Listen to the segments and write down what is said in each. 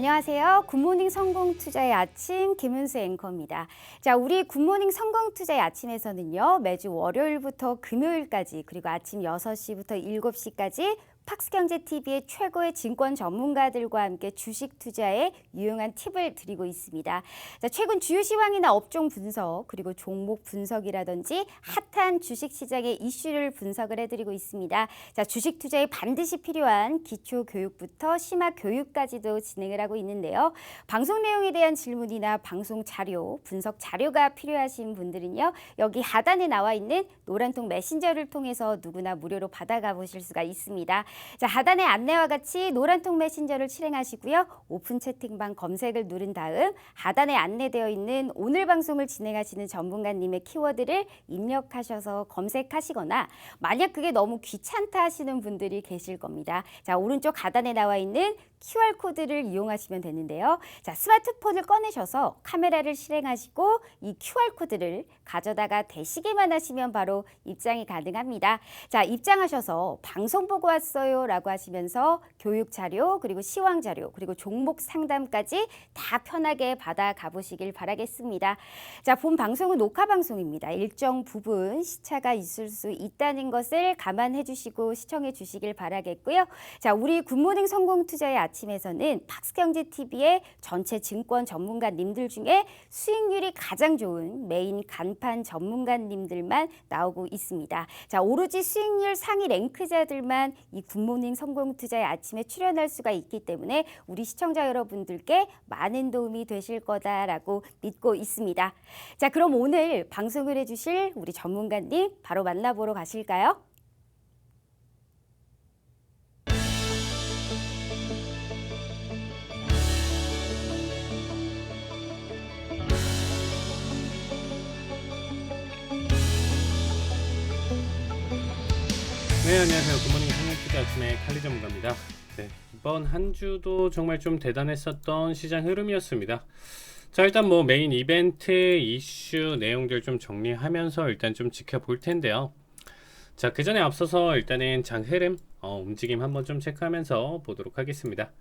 안녕하세요. 굿모닝 성공투자의 아침 김은수 앵커입니다. 자, 우리 굿모닝 성공투자의 아침에서는요. 매주 월요일부터 금요일까지 그리고 아침 6시부터 7시까지 팍스경제TV의 최고의 증권 전문가들과 함께 주식 투자에 유용한 팁을 드리고 있습니다. 자, 최근 주요 시황이나 업종 분석 그리고 종목 분석이라든지 핫한 주식 시장의 이슈를 분석을 해드리고 있습니다. 자, 주식 투자에 반드시 필요한 기초 교육부터 심화 교육까지도 진행을 하고 있는데요. 방송 내용에 대한 질문이나 방송 자료, 분석 자료가 필요하신 분들은요. 여기 하단에 나와 있는 노란통 메신저를 통해서 누구나 무료로 받아가 보실 수가 있습니다. 자, 하단의 안내와 같이 노란통 메신저를 실행하시고요. 오픈 채팅방 검색을 누른 다음 하단에 안내되어 있는 오늘 방송을 진행하시는 전문가님의 키워드를 입력하셔서 검색하시거나 만약 그게 너무 귀찮다 하시는 분들이 계실 겁니다. 자, 오른쪽 하단에 나와 있는 QR코드를 이용하시면 되는데요. 자, 스마트폰을 꺼내셔서 카메라를 실행하시고 이 QR코드를 가져다가 대시기만 하시면 바로 입장이 가능합니다. 자, 입장하셔서 방송 보고 왔어요 라고 하시면서 교육 자료 그리고 시황 자료 그리고 종목 상담까지 다 편하게 받아 가보시길 바라겠습니다. 자, 본 방송은 녹화 방송입니다. 일정 부분 시차가 있을 수 있다는 것을 감안해 주시고 시청해 주시길 바라겠고요. 자, 우리 굿모닝 성공투자의 아침에서는 팍스경제TV의 전체 증권 전문가님들 중에 수익률이 가장 좋은 메인 간판 전문가님들만 나오고 있습니다. 자, 오로지 수익률 상위 랭크자들만 이 굿모닝 성공투자의 아침에 출연할 수가 있기 때문에 우리 시청자 여러분들께 많은 도움이 되실 거다라고 믿고 있습니다. 자, 그럼 오늘 방송을 해주실 우리 전문가님 바로 만나보러 가실까요? 네, 안녕하세요. 굿모닝 성공투자 아침의 칼리 전문가입니다. 네, 이번 한 주도 정말 좀 대단했었던 시장 흐름이었습니다. 자, 일단 뭐 메인 이벤트, 이슈 내용들 좀 정리하면서 일단 좀 지켜볼 텐데요. 자, 그 전에 앞서서 일단은 장 흐름, 움직임 한번 좀 체크하면서 보도록 하겠습니다.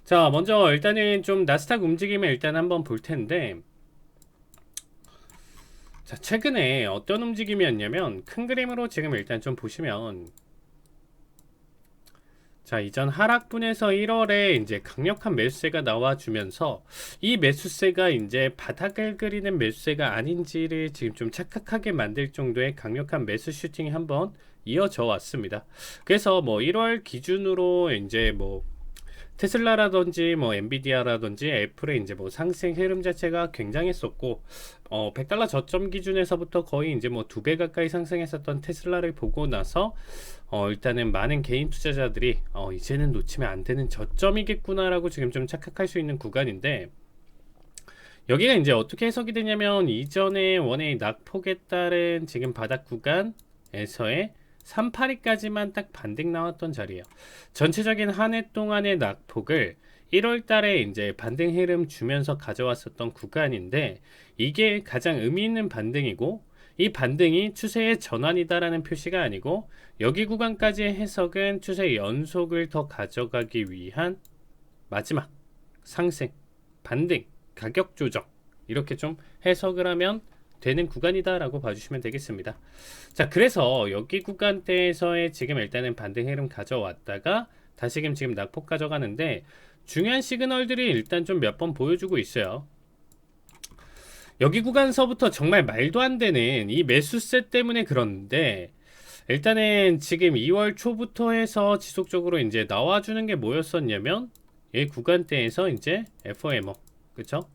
자, 먼저 일단은 좀 나스닥 움직임을 일단 한번 볼 텐데, 자, 최근에 어떤 움직임이었냐면 큰 그림으로 지금 일단 좀 보시면, 자, 이전 하락분에서 1월에 이제 강력한 매수세가 나와주면서 이 매수세가 이제 바닥을 그리는 매수세가 아닌지를 지금 좀 착각하게 만들 정도의 강력한 매수 슈팅이 한번 이어져 왔습니다. 그래서 뭐 1월 기준으로 이제 뭐 테슬라라든지 뭐 엔비디아라든지 애플의 이제 뭐 상승 흐름 자체가 굉장했었고, 100달러 저점 기준에서부터 거의 이제 뭐 2배 가까이 상승했었던 테슬라를 보고 나서 일단은 많은 개인 투자자들이 이제는 놓치면 안 되는 저점이겠구나라고 지금 좀 착각할 수 있는 구간인데, 여기가 이제 어떻게 해석이 되냐면 이전에 원의 낙폭에 따른 지금 바닥 구간에서의 382까지만 딱 반등 나왔던 자리예요. 전체적인 한 해 동안의 낙폭을 1월 달에 이제 반등 흐름 주면서 가져왔었던 구간인데, 이게 가장 의미 있는 반등이고, 이 반등이 추세의 전환이다라는 표시가 아니고, 여기 구간까지의 해석은 추세 연속을 더 가져가기 위한 마지막 상승, 반등, 가격 조정, 이렇게 좀 해석을 하면 되는 구간이다라고 봐주시면 되겠습니다. 자, 그래서 여기 구간대에서의 지금 일단은 반등 흐름 가져왔다가 다시금 지금 낙폭 가져가는데, 중요한 시그널들이 일단 좀 몇 번 보여주고 있어요. 여기 구간서부터 정말 말도 안 되는 이 매수세 때문에 그런데, 일단은 지금 2월 초부터 해서 지속적으로 이제 나와주는 게 뭐였었냐면, 이 구간대에서 이제 FOMO, 그쵸?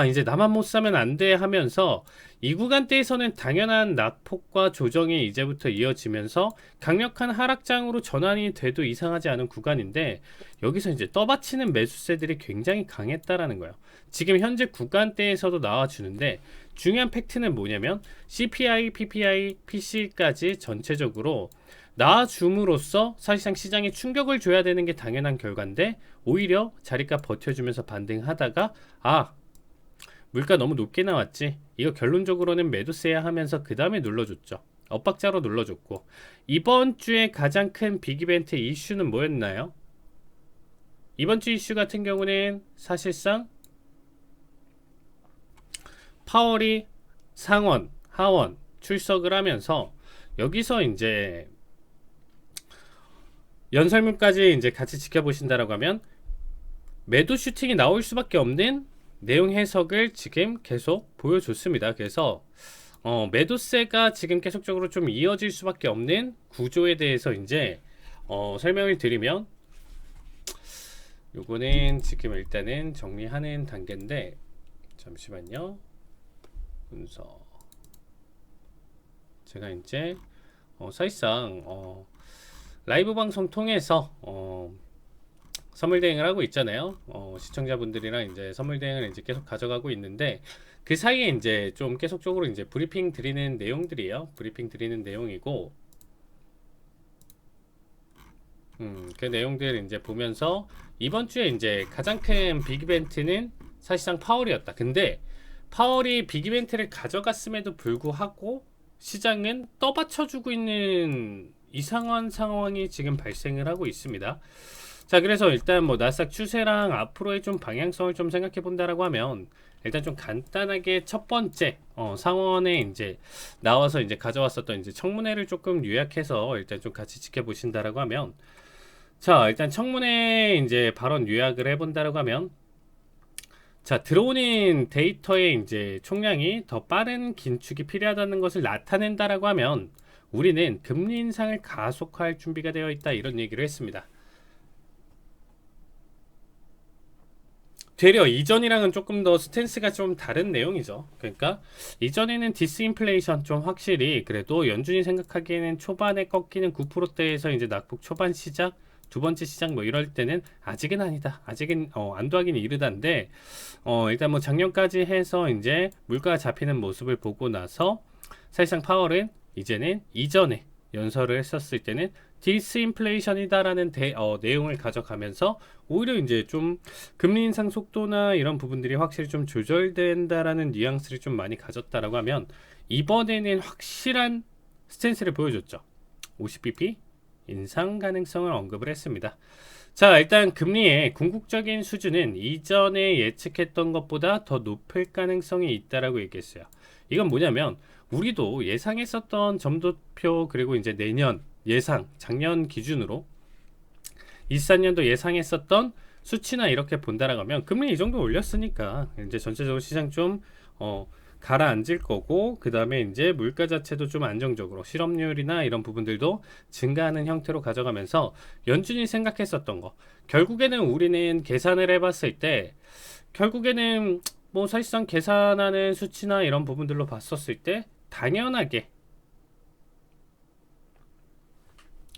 이제 나만 못 사면 안 돼 하면서 이 구간대에서는 당연한 낙폭과 조정이 이제부터 이어지면서 강력한 하락장으로 전환이 돼도 이상하지 않은 구간인데, 여기서 이제 떠받치는 매수세들이 굉장히 강했다라는 거예요. 지금 현재 구간대에서도 나와주는데, 중요한 팩트는 뭐냐면 CPI, PPI, PC까지 전체적으로 나와줌으로써 사실상 시장에 충격을 줘야 되는 게 당연한 결과인데, 오히려 자리값 버텨주면서 반등하다가 물가 너무 높게 나왔지, 이거 결론적으로는 매도세야 하면서 그 다음에 눌러줬죠. 엇박자로 눌러줬고, 이번 주에 가장 큰 빅이벤트 이슈는 뭐였나요? 이번 주 이슈 같은 경우는 사실상 파월이 상원, 하원 출석을 하면서 여기서 이제 연설문까지 이제 같이 지켜보신다라고 하면 매도 슈팅이 나올 수밖에 없는 내용 해석을 지금 계속 보여줬습니다. 그래서 매도세가 지금 계속적으로 좀 이어질 수밖에 없는 구조에 대해서 이제 설명을 드리면, 요거는 지금 일단은 정리하는 단계인데, 잠시만요. 문서 제가 이제 사실상 라이브 방송 통해서 선물 대행을 하고 있잖아요. 시청자분들이랑 이제 선물 대행을 이제 계속 가져가고 있는데, 그 사이에 이제 좀 계속적으로 이제 브리핑 드리는 내용들이에요. 브리핑 드리는 내용이고, 그 내용들 이제 보면서 이번 주에 이제 가장 큰 빅 이벤트는 사실상 파월이었다. 근데 파월이 빅 이벤트를 가져갔음에도 불구하고 시장은 떠받쳐주고 있는 이상한 상황이 지금 발생을 하고 있습니다. 자, 그래서 일단 뭐 나스닥 추세랑 앞으로의 좀 방향성을 좀 생각해 본다라고 하면, 일단 좀 간단하게 첫 번째 상원에 이제 나와서 이제 가져왔었던 이제 청문회를 조금 요약해서 일단 좀 같이 지켜보신다라고 하면, 자, 일단 청문회 이제 발언 요약을 해본다라고 하면, 자, 들어오는 데이터의 이제 총량이 더 빠른 긴축이 필요하다는 것을 나타낸다라고 하면 우리는 금리 인상을 가속화할 준비가 되어 있다, 이런 얘기를 했습니다. 되려 이전이랑은 조금 더 스탠스가 좀 다른 내용이죠. 그러니까 이전에는 디스인플레이션 좀 확실히, 그래도 연준이 생각하기에는 초반에 꺾이는 9%대에서 이제 낙폭 초반 시작, 두 번째 시작 뭐 이럴 때는 아직은 아니다, 아직은 안도하기는 이르다인데, 일단 뭐 작년까지 해서 이제 물가가 잡히는 모습을 보고 나서 사실상 파월은 이제는 이전에 연설을 했었을 때는 디스인플레이션이다라는 내용을 가져가면서 오히려 이제 좀 금리 인상 속도나 이런 부분들이 확실히 좀 조절된다라는 뉘앙스를 좀 많이 가졌다라고 하면, 이번에는 확실한 스탠스를 보여줬죠. 50bp 인상 가능성을 언급을 했습니다. 자, 일단 금리의 궁극적인 수준은 이전에 예측했던 것보다 더 높을 가능성이 있다라고 얘기했어요. 이건 뭐냐면 우리도 예상했었던 점도표, 그리고 이제 내년 예상, 작년 기준으로 23년도 예상했었던 수치나 이렇게 본다라고 하면 금리 이 정도 올렸으니까 이제 전체적으로 시장 좀 가라앉을 거고, 그 다음에 이제 물가 자체도 좀 안정적으로 실업률이나 이런 부분들도 증가하는 형태로 가져가면서 연준이 생각했었던 거, 결국에는 우리는 계산을 해봤을 때 결국에는 뭐 사실상 계산하는 수치나 이런 부분들로 봤었을 때 당연하게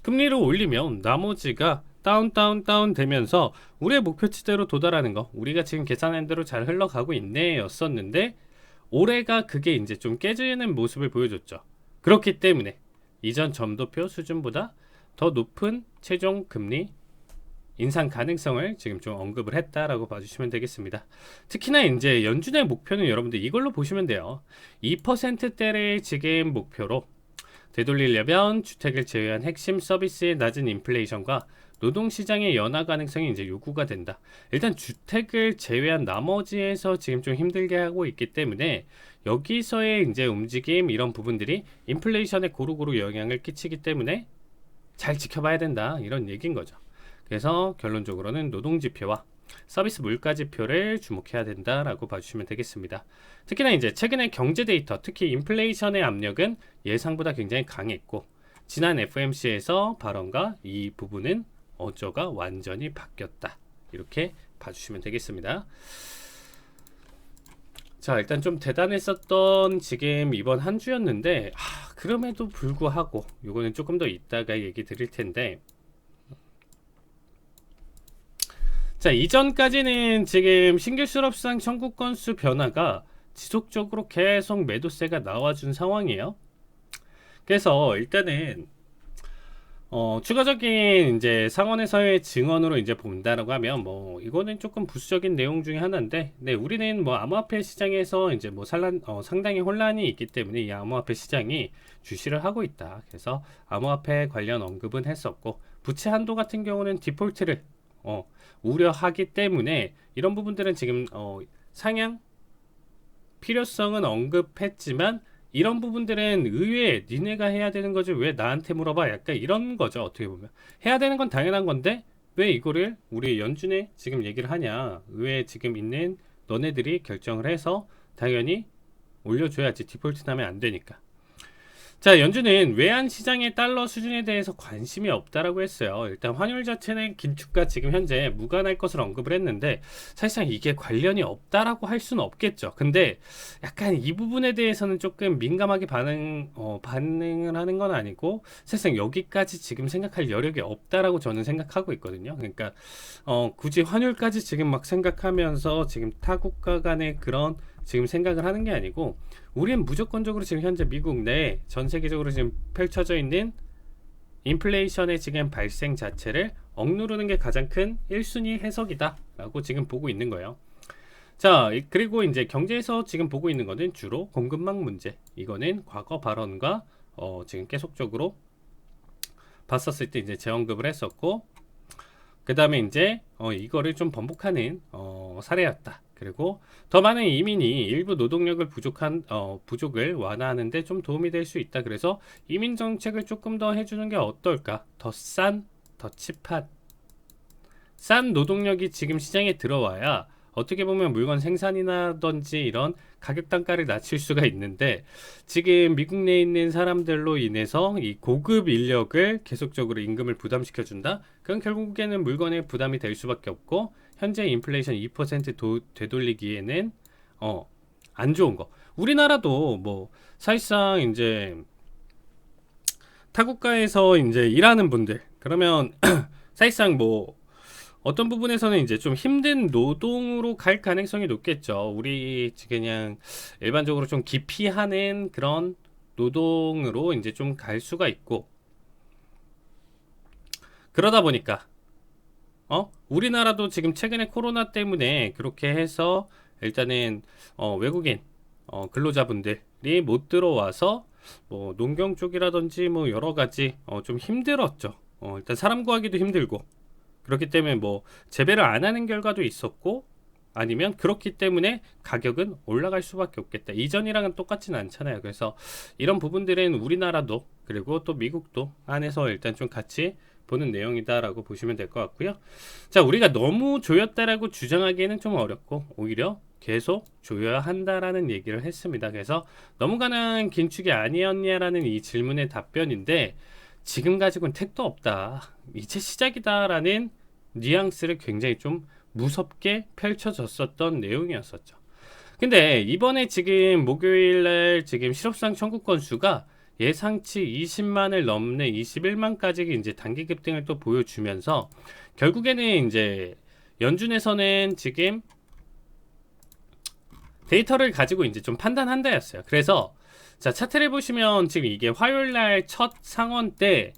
금리를 올리면 나머지가 다운 되면서 우리의 목표치대로 도달하는 거, 우리가 지금 계산한 대로 잘 흘러가고 있네 였었는데, 올해가 그게 이제 좀 깨지는 모습을 보여줬죠. 그렇기 때문에 이전 점도표 수준보다 더 높은 최종 금리 인상 가능성을 지금 좀 언급을 했다라고 봐주시면 되겠습니다. 특히나 이제 연준의 목표는 여러분들 이걸로 보시면 돼요. 2%대를 지금 목표로 되돌리려면 주택을 제외한 핵심 서비스의 낮은 인플레이션과 노동시장의 연화 가능성이 이제 요구가 된다. 일단 주택을 제외한 나머지에서 지금 좀 힘들게 하고 있기 때문에 여기서의 이제 움직임, 이런 부분들이 인플레이션에 고루고루 영향을 끼치기 때문에 잘 지켜봐야 된다, 이런 얘기인 거죠. 그래서 결론적으로는 노동지표와 서비스 물가지표를 주목해야 된다라고 봐주시면 되겠습니다. 특히나 이제 최근에 경제 데이터, 특히 인플레이션의 압력은 예상보다 굉장히 강했고, 지난 FOMC에서 발언과 이 부분은 어조가 완전히 바뀌었다, 이렇게 봐주시면 되겠습니다. 자, 일단 좀 대단했었던 지금 이번 한 주였는데, 그럼에도 불구하고 요거는 조금 더 이따가 얘기 드릴 텐데, 자, 이전까지는 지금 신규 실업수당 청구 건수 변화가 지속적으로 계속 매도세가 나와준 상황이에요. 그래서 일단은 추가적인 이제 상원에서의 증언으로 이제 본다라고 하면, 뭐 이거는 조금 부수적인 내용 중에 하나인데, 네, 우리는 뭐 암호화폐 시장에서 이제 뭐 상당히 혼란이 있기 때문에 이 암호화폐 시장이 주시를 하고 있다. 그래서 암호화폐 관련 언급은 했었고, 부채 한도 같은 경우는 디폴트를 우려하기 때문에 이런 부분들은 지금 상향 필요성은 언급했지만 이런 부분들은 의외에 니네가 해야 되는 거지 왜 나한테 물어봐? 약간 이런 거죠. 어떻게 보면 해야 되는 건 당연한 건데 왜 이거를 우리 연준에 지금 얘기를 하냐? 의외에 지금 있는 너네들이 결정을 해서 당연히 올려줘야지. 디폴트 나면 안 되니까. 자, 연준은 외환 시장의 달러 수준에 대해서 관심이 없다라고 했어요. 일단 환율 자체는 긴축과 지금 현재 무관할 것을 언급을 했는데 사실상 이게 관련이 없다라고 할 수는 없겠죠. 근데 약간 이 부분에 대해서는 조금 민감하게 반응을 하는 건 아니고 사실상 여기까지 지금 생각할 여력이 없다라고 저는 생각하고 있거든요. 그러니까 굳이 환율까지 지금 막 생각하면서 지금 타국가 간의 그런 지금 생각을 하는 게 아니고 우리는 무조건적으로 지금 현재 미국 내 전 세계적으로 지금 펼쳐져 있는 인플레이션의 지금 발생 자체를 억누르는 게 가장 큰 1순위 해석이다 라고 지금 보고 있는 거예요. 자, 그리고 이제 경제에서 지금 보고 있는 거는 주로 공급망 문제. 이거는 과거 발언과 지금 계속적으로 봤었을 때 이제 재언급을 했었고, 그 다음에 이제 이거를 좀 번복하는 사례였다. 그리고 더 많은 이민이 일부 노동력을 부족을 완화하는 데 좀 도움이 될 수 있다. 그래서 이민 정책을 조금 더 해주는 게 어떨까? 더 칩한 싼 노동력이 지금 시장에 들어와야 어떻게 보면 물건 생산이라든지 이런 가격 단가를 낮출 수가 있는데 지금 미국 내에 있는 사람들로 인해서 이 고급 인력을 계속적으로 임금을 부담시켜준다? 그건 결국에는 물건에 부담이 될 수밖에 없고 현재 인플레이션 2% 되돌리기에는 안 좋은 거. 우리나라도 뭐 사실상 이제 타국가에서 이제 일하는 분들 그러면 사실상 뭐 어떤 부분에서는 이제 좀 힘든 노동으로 갈 가능성이 높겠죠. 우리 그냥 일반적으로 좀 기피하는 그런 노동으로 이제 좀 갈 수가 있고 그러다 보니까 우리나라도 지금 최근에 코로나 때문에 그렇게 해서 일단은 외국인 근로자분들이 못 들어와서 뭐 농경 쪽이라든지 뭐 여러 가지 좀 힘들었죠. 일단 사람 구하기도 힘들고 그렇기 때문에 뭐 재배를 안 하는 결과도 있었고 아니면 그렇기 때문에 가격은 올라갈 수밖에 없겠다. 이전이랑은 똑같지는 않잖아요. 그래서 이런 부분들은 우리나라도 그리고 또 미국도 안에서 일단 좀 같이 보는 내용이다라고 보시면 될 것 같고요. 자, 우리가 너무 조였다라고 주장하기에는 좀 어렵고 오히려 계속 조여야 한다라는 얘기를 했습니다. 그래서 너무 가는 긴축이 아니었냐라는 이 질문의 답변인데 지금 가지고는 택도 없다. 이제 시작이다라는 뉘앙스를 굉장히 좀 무섭게 펼쳐졌었던 내용이었었죠. 근데 이번에 지금 목요일날 지금 실업수당 청구 건수가 예상치 20만을 넘는 21만까지 이제 단기 급등을 또 보여주면서 결국에는 이제 연준에서는 지금 데이터를 가지고 이제 좀 판단한다였어요. 그래서 자, 차트를 보시면 지금 이게 화요일날 첫 상원 때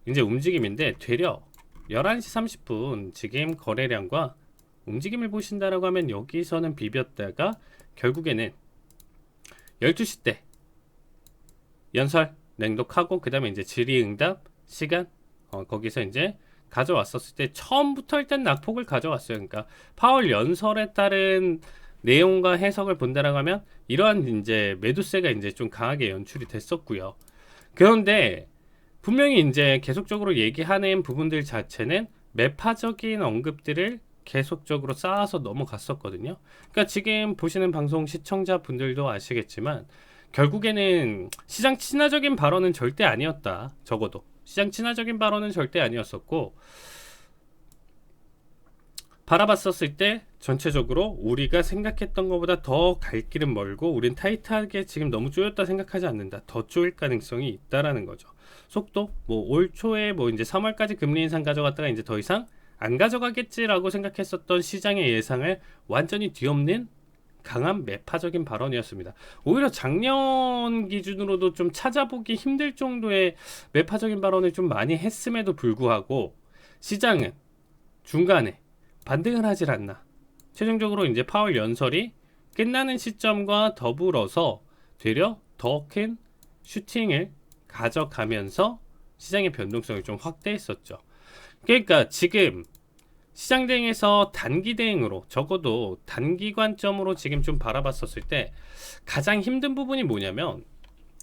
이제 움직임인데 되려 11시 30분 지금 거래량과 움직임을 보신다라고 하면 여기서는 비볐다가 결국에는 12시 때 연설 냉독하고 그 다음에 이제 질의응답 시간 거기서 이제 가져왔었을 때 처음부터 일단 낙폭을 가져왔어요. 그러니까 파월 연설에 따른 내용과 해석을 본다라고 하면 이러한 이제 매도세가 이제 좀 강하게 연출이 됐었고요. 그런데 분명히 이제 계속적으로 얘기하는 부분들 자체는 매파적인 언급들을 계속적으로 쌓아서 넘어갔었거든요. 그러니까 지금 보시는 방송 시청자분들도 아시겠지만 결국에는 시장 친화적인 발언은 절대 아니었다. 적어도 시장 친화적인 발언은 절대 아니었었고 바라봤었을 때 전체적으로 우리가 생각했던 것보다 더 갈 길은 멀고 우린 타이트하게 지금 너무 쪼였다 생각하지 않는다. 더 쪼일 가능성이 있다라는 거죠. 속도 뭐 올 초에 뭐 이제 3월까지 금리 인상 가져갔다가 이제 더 이상 안 가져가겠지라고 생각했었던 시장의 예상을 완전히 뒤엎는 강한 매파적인 발언이었습니다. 오히려 작년 기준으로도 좀 찾아보기 힘들 정도의 매파적인 발언을 좀 많이 했음에도 불구하고 시장은 중간에 반등을 하질 않나. 최종적으로 이제 파월 연설이 끝나는 시점과 더불어서 되려 더 큰 슈팅을 가져가면서 시장의 변동성을 좀 확대했었죠. 그러니까 지금 시장 대응에서 단기 대응으로 적어도 단기 관점으로 지금 좀 바라봤었을 때 가장 힘든 부분이 뭐냐면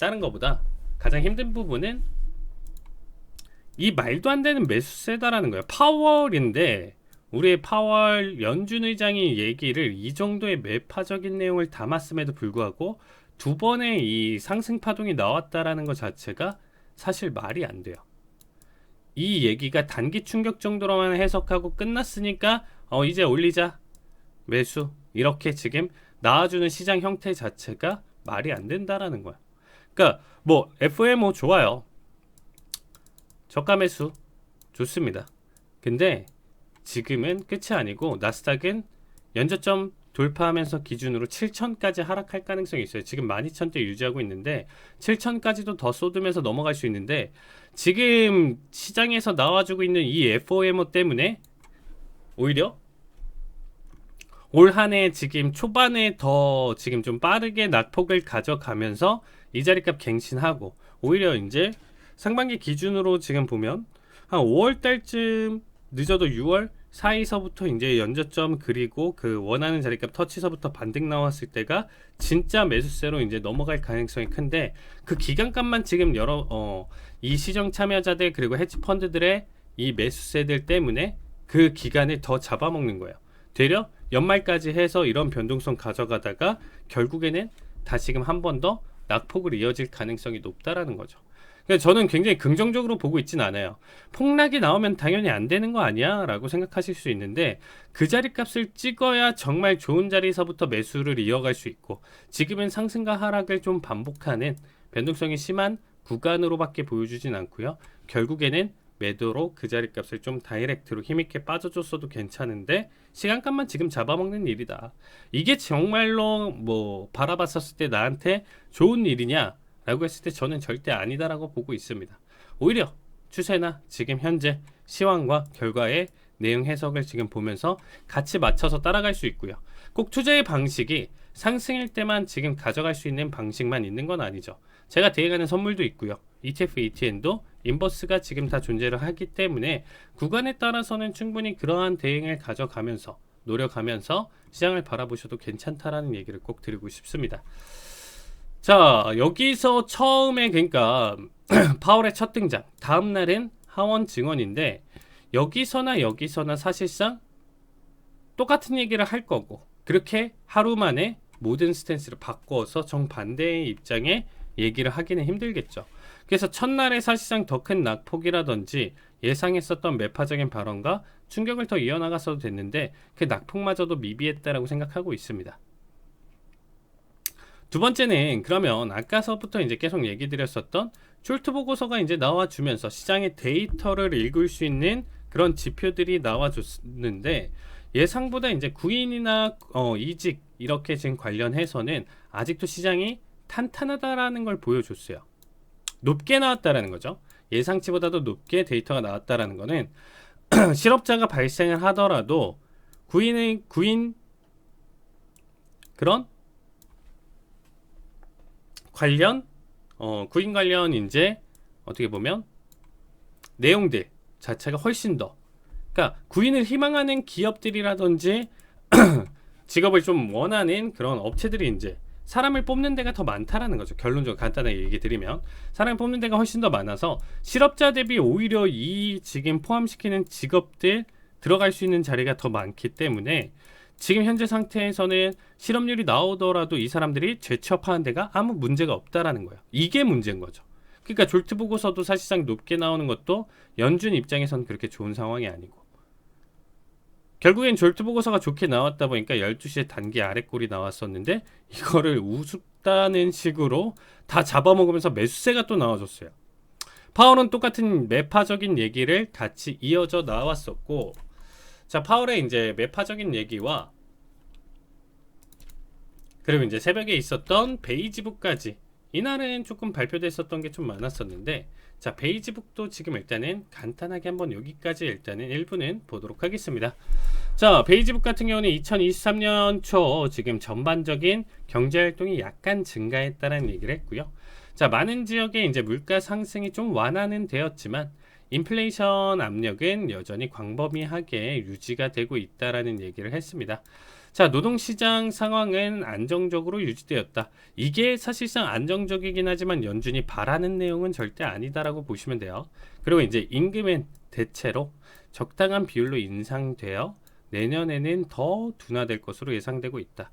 다른 거보다 가장 힘든 부분은 이 말도 안 되는 매수세다라는 거예요. 파월인데 우리의 파월 연준 의장이 얘기를 이 정도의 매파적인 내용을 담았음에도 불구하고 두 번의 이 상승 파동이 나왔다라는 것 자체가 사실 말이 안 돼요. 이 얘기가 단기 충격 정도로만 해석하고 끝났으니까 이제 올리자 매수 이렇게 지금 나와주는 시장 형태 자체가 말이 안 된다라는 거야. 그러니까 뭐 FOMO 좋아요. 저가 매수 좋습니다. 근데 지금은 끝이 아니고 나스닥은 연저점 돌파하면서 기준으로 7천까지 하락할 가능성이 있어요. 지금 12,000대 유지하고 있는데 7천까지도 더 쏟으면서 넘어갈 수 있는데 지금 시장에서 나와주고 있는 이 FOMO 때문에 오히려 올 한 해 지금 초반에 더 지금 좀 빠르게 낙폭을 가져가면서 이 자리값 갱신하고 오히려 이제 상반기 기준으로 지금 보면 한 5월 달쯤 늦어도 6월 사이서부터 이제 연저점 그리고 그 원하는 자리값 터치서부터 반등 나왔을 때가 진짜 매수세로 이제 넘어갈 가능성이 큰데 그 기간값만 지금 이 시장 참여자들 그리고 헤지 펀드들의 이 매수세들 때문에 그 기간을 더 잡아먹는 거예요. 되려 연말까지 해서 이런 변동성 가져가다가 결국에는 다시금 한 번 더 낙폭으로 이어질 가능성이 높다라는 거죠. 그러니까 저는 굉장히 긍정적으로 보고 있진 않아요. 폭락이 나오면 당연히 안 되는 거 아니야? 라고 생각하실 수 있는데 그 자리값을 찍어야 정말 좋은 자리에서부터 매수를 이어갈 수 있고 지금은 상승과 하락을 좀 반복하는 변동성이 심한 구간으로밖에 보여주진 않고요. 결국에는 매도로 그 자리값을 좀 다이렉트로 힘있게 빠져줬어도 괜찮은데 시간값만 지금 잡아먹는 일이다. 이게 정말로 뭐 바라봤었을 때 나한테 좋은 일이냐? 라고 했을 때 저는 절대 아니다라고 보고 있습니다. 오히려 추세나 지금 현재 시황과 결과의 내용 해석을 지금 보면서 같이 맞춰서 따라갈 수 있고요. 꼭 투자의 방식이 상승일 때만 지금 가져갈 수 있는 방식만 있는 건 아니죠. 제가 대행하는 선물도 있고요. ETF, ETN도 인버스가 지금 다 존재를 하기 때문에 구간에 따라서는 충분히 그러한 대응을 가져가면서 노력하면서 시장을 바라보셔도 괜찮다라는 얘기를 꼭 드리고 싶습니다. 자, 여기서 처음에 그러니까 파월의 첫 등장, 다음 날은 하원 증언인데 여기서나 사실상 똑같은 얘기를 할 거고 그렇게 하루 만에 모든 스탠스를 바꿔서 정반대의 입장에 얘기를 하기는 힘들겠죠. 그래서 첫날에 사실상 더 큰 낙폭이라든지 예상했었던 매파적인 발언과 충격을 더 이어나갔어도 됐는데 그 낙폭마저도 미비했다라고 생각하고 있습니다. 두 번째는 그러면 아까서부터 이제 계속 얘기 드렸었던 숄트 보고서가 이제 나와주면서 시장의 데이터를 읽을 수 있는 그런 지표들이 나와줬는데 예상보다 이제 구인이나 이직 이렇게 지금 관련해서는 아직도 시장이 탄탄하다라는 걸 보여줬어요. 높게 나왔다라는 거죠. 예상치보다도 높게 데이터가 나왔다라는 거는 실업자가 발생을 하더라도 구인 그런 관련 구인 관련 이제 어떻게 보면 내용들 자체가 훨씬 더 그러니까 구인을 희망하는 기업들이라든지 직업을 좀 원하는 그런 업체들이 이제 사람을 뽑는 데가 더 많다라는 거죠. 결론적으로 간단하게 얘기 드리면 사람을 뽑는 데가 훨씬 더 많아서 실업자 대비 오히려 이 지금 포함시키는 직업들 들어갈 수 있는 자리가 더 많기 때문에 지금 현재 상태에서는 실업률이 나오더라도 이 사람들이 재취업하는 데가 아무 문제가 없다라는 거예요. 이게 문제인 거죠. 그러니까 졸트 보고서도 사실상 높게 나오는 것도 연준 입장에서는 그렇게 좋은 상황이 아니고 결국엔 졸트 보고서가 좋게 나왔다 보니까 12시에 단기 아래꼴이 나왔었는데 이거를 우습다는 식으로 다 잡아먹으면서 매수세가 또 나와줬어요. 파월은 똑같은 매파적인 얘기를 같이 이어져 나왔었고 자, 파월의 이제 매파적인 얘기와 그리고 이제 새벽에 있었던 베이지북까지 이날은 조금 발표됐었던 게 좀 많았었는데 자, 베이지북도 지금 일단은 간단하게 한번 여기까지 일단은 1부는 보도록 하겠습니다. 자, 베이지북 같은 경우는 2023년 초 지금 전반적인 경제활동이 약간 증가했다는 얘기를 했고요. 자, 많은 지역에 이제 물가 상승이 좀 완화는 되었지만 인플레이션 압력은 여전히 광범위하게 유지가 되고 있다라는 얘기를 했습니다. 자, 노동시장 상황은 안정적으로 유지되었다. 이게 사실상 안정적이긴 하지만 연준이 바라는 내용은 절대 아니다라고 보시면 돼요. 그리고 이제 임금은 대체로 적당한 비율로 인상되어 내년에는 더 둔화될 것으로 예상되고 있다.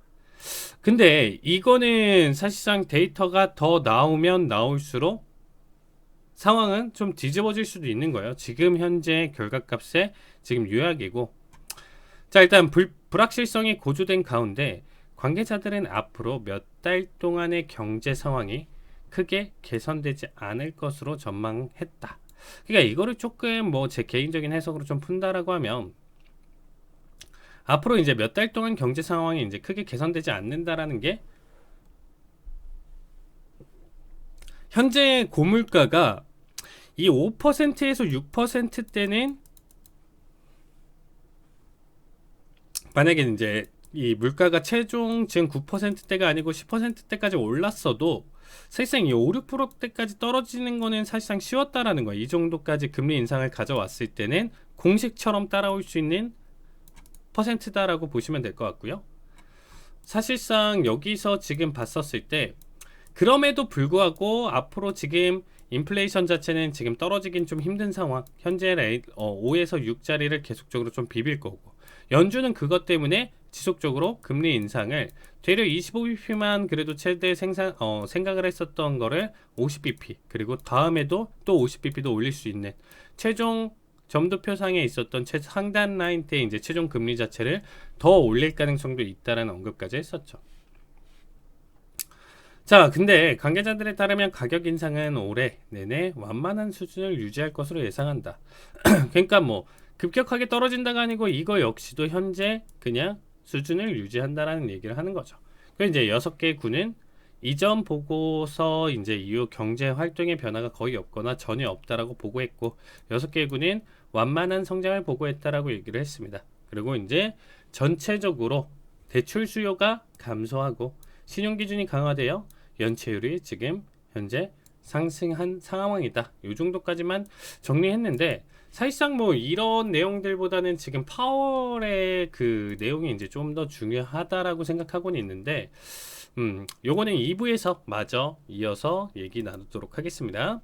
근데 이거는 사실상 데이터가 더 나오면 나올수록 상황은 좀 뒤집어질 수도 있는 거예요. 지금 현재 결과값에 지금 요약이고, 자, 일단 불확실성이 고조된 가운데 관계자들은 앞으로 몇 달 동안의 경제 상황이 크게 개선되지 않을 것으로 전망했다. 그러니까 이거를 조금 뭐 제 개인적인 해석으로 좀 푼다라고 하면, 앞으로 이제 몇 달 동안 경제 상황이 이제 크게 개선되지 않는다라는 게, 현재 고물가가 이 5%에서 6%대는 만약에 이제 이 물가가 최종 지금 9%대가 아니고 10%대까지 올랐어도 사실상 이 5, 6%대까지 떨어지는 거는 사실상 쉬웠다라는 거예요. 이 정도까지 금리 인상을 가져왔을 때는 공식처럼 따라올 수 있는 퍼센트다라고 보시면 될 것 같고요. 사실상 여기서 지금 봤었을 때 그럼에도 불구하고 앞으로 지금 인플레이션 자체는 지금 떨어지긴 좀 힘든 상황. 현재 5에서 6자리를 계속적으로 좀 비빌 거고, 연준은 그것 때문에 지속적으로 금리 인상을 되려 25bp만 그래도 최대 생각을 했었던 거를 50bp, 그리고 다음에도 또 50bp도 올릴 수 있는 최종 점도표상에 있었던 상단 라인 때 이제 최종 금리 자체를 더 올릴 가능성도 있다라는 언급까지 했었죠. 자, 근데 관계자들에 따르면 가격 인상은 올해 내내 완만한 수준을 유지할 것으로 예상한다. 그러니까 뭐 급격하게 떨어진다가 아니고 이거 역시도 현재 그냥 수준을 유지한다라는 얘기를 하는 거죠. 그 이제 6개 구는 이전 보고서 이제 이후 경제 활동의 변화가 거의 없거나 전혀 없다라고 보고했고, 6개 구는 완만한 성장을 보고했다라고 얘기를 했습니다. 그리고 이제 전체적으로 대출 수요가 감소하고 신용 기준이 강화되어 연체율이 지금 현재 상승한 상황이다. 이 정도까지만 정리했는데, 사실상 뭐 이런 내용들보다는 지금 파월의 그 내용이 이제 좀 더 중요하다라고 생각하고는 있는데, 요거는 2부에서 마저 이어서 얘기 나누도록 하겠습니다.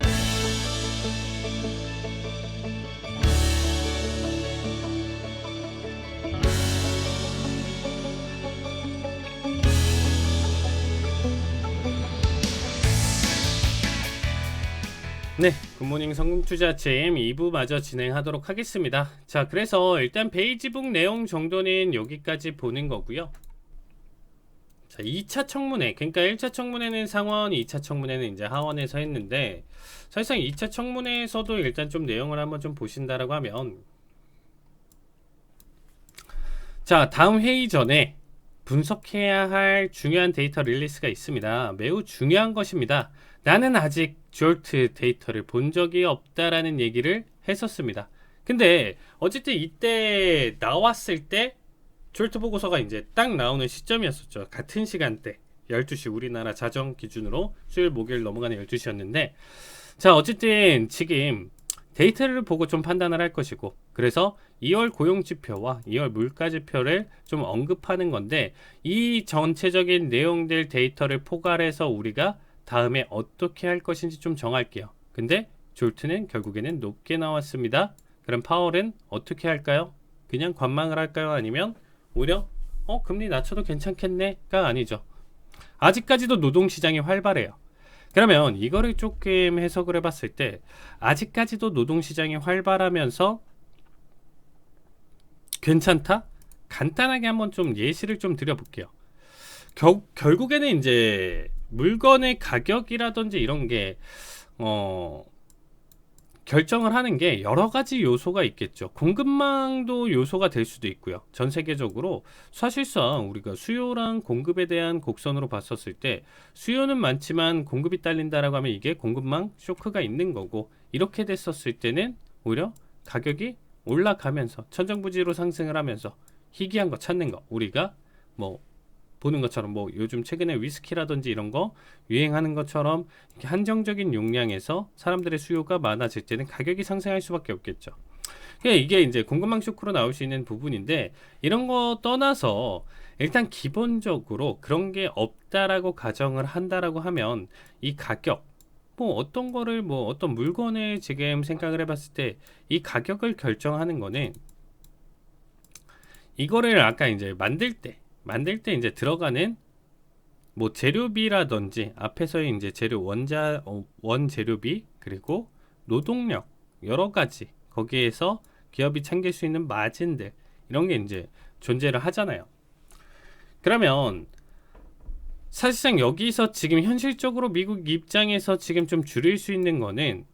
네, 굿모닝 성공투자 아침 2부 마저 진행하도록 하겠습니다. 자, 그래서 일단 베이지북 내용 정도는 여기까지 보는 거고요. 자, 2차 청문회, 그러니까 1차 청문회는 상원, 2차 청문회는 이제 하원에서 했는데, 사실상 2차 청문회에서도 일단 좀 내용을 한번 좀 보신다라고 하면, 자, 다음 회의 전에 분석해야 할 중요한 데이터 릴리스가 있습니다. 매우 중요한 것입니다. 나는 아직 졸트 데이터를 본 적이 없다라는 얘기를 했었습니다. 근데 어쨌든 이때 나왔을 때 졸트 보고서가 이제 딱 나오는 시점이었었죠. 같은 시간대 12시 우리나라 자정 기준으로 수요일 목요일 넘어가는 12시였는데, 자, 어쨌든 지금 데이터를 보고 좀 판단을 할 것이고, 그래서 2월 고용지표와 2월 물가지표를 좀 언급하는 건데, 이 전체적인 내용들 데이터를 포괄해서 우리가 다음에 어떻게 할 것인지 좀 정할게요. 근데 졸트는 결국에는 높게 나왔습니다. 그럼 파월은 어떻게 할까요? 그냥 관망을 할까요? 아니면 오히려 금리 낮춰도 괜찮겠네가 아니죠. 아직까지도 노동시장이 활발해요. 그러면 이거를 조금 해석을 해봤을 때, 아직까지도 노동시장이 활발하면서 괜찮다? 간단하게 한번 좀 예시를 좀 드려볼게요. 결국에는 이제 물건의 가격이라든지 이런 게 결정을 하는 게 여러 가지 요소가 있겠죠. 공급망도 요소가 될 수도 있고요. 전 세계적으로 사실상 우리가 수요랑 공급에 대한 곡선으로 봤었을 때, 수요는 많지만 공급이 딸린다라고 하면 이게 공급망 쇼크가 있는 거고, 이렇게 됐었을 때는 오히려 가격이 올라가면서 천정부지로 상승을 하면서 희귀한 거 찾는 거, 우리가 뭐 보는 것처럼 뭐 요즘 최근에 위스키라든지 이런 거 유행하는 것처럼 이렇게 한정적인 용량에서 사람들의 수요가 많아질 때는 가격이 상승할 수밖에 없겠죠. 그러니까 이게 이제 공급망 쇼크로 나올 수 있는 부분인데, 이런 거 떠나서 일단 기본적으로 그런 게 없다라고 가정을 한다라고 하면 이 가격, 뭐 어떤 거를 뭐 어떤 물건을 지금 생각을 해봤을 때 이 가격을 결정하는 거는, 이거를 아까 이제 만들 때 이제 들어가는 뭐 재료비라든지 앞에서의 이제 재료 원재료비, 그리고 노동력, 여러 가지 거기에서 기업이 챙길 수 있는 마진들, 이런 게 이제 존재를 하잖아요. 그러면 사실상 여기서 지금 현실적으로 미국 입장에서 지금 좀 줄일 수 있는 거는,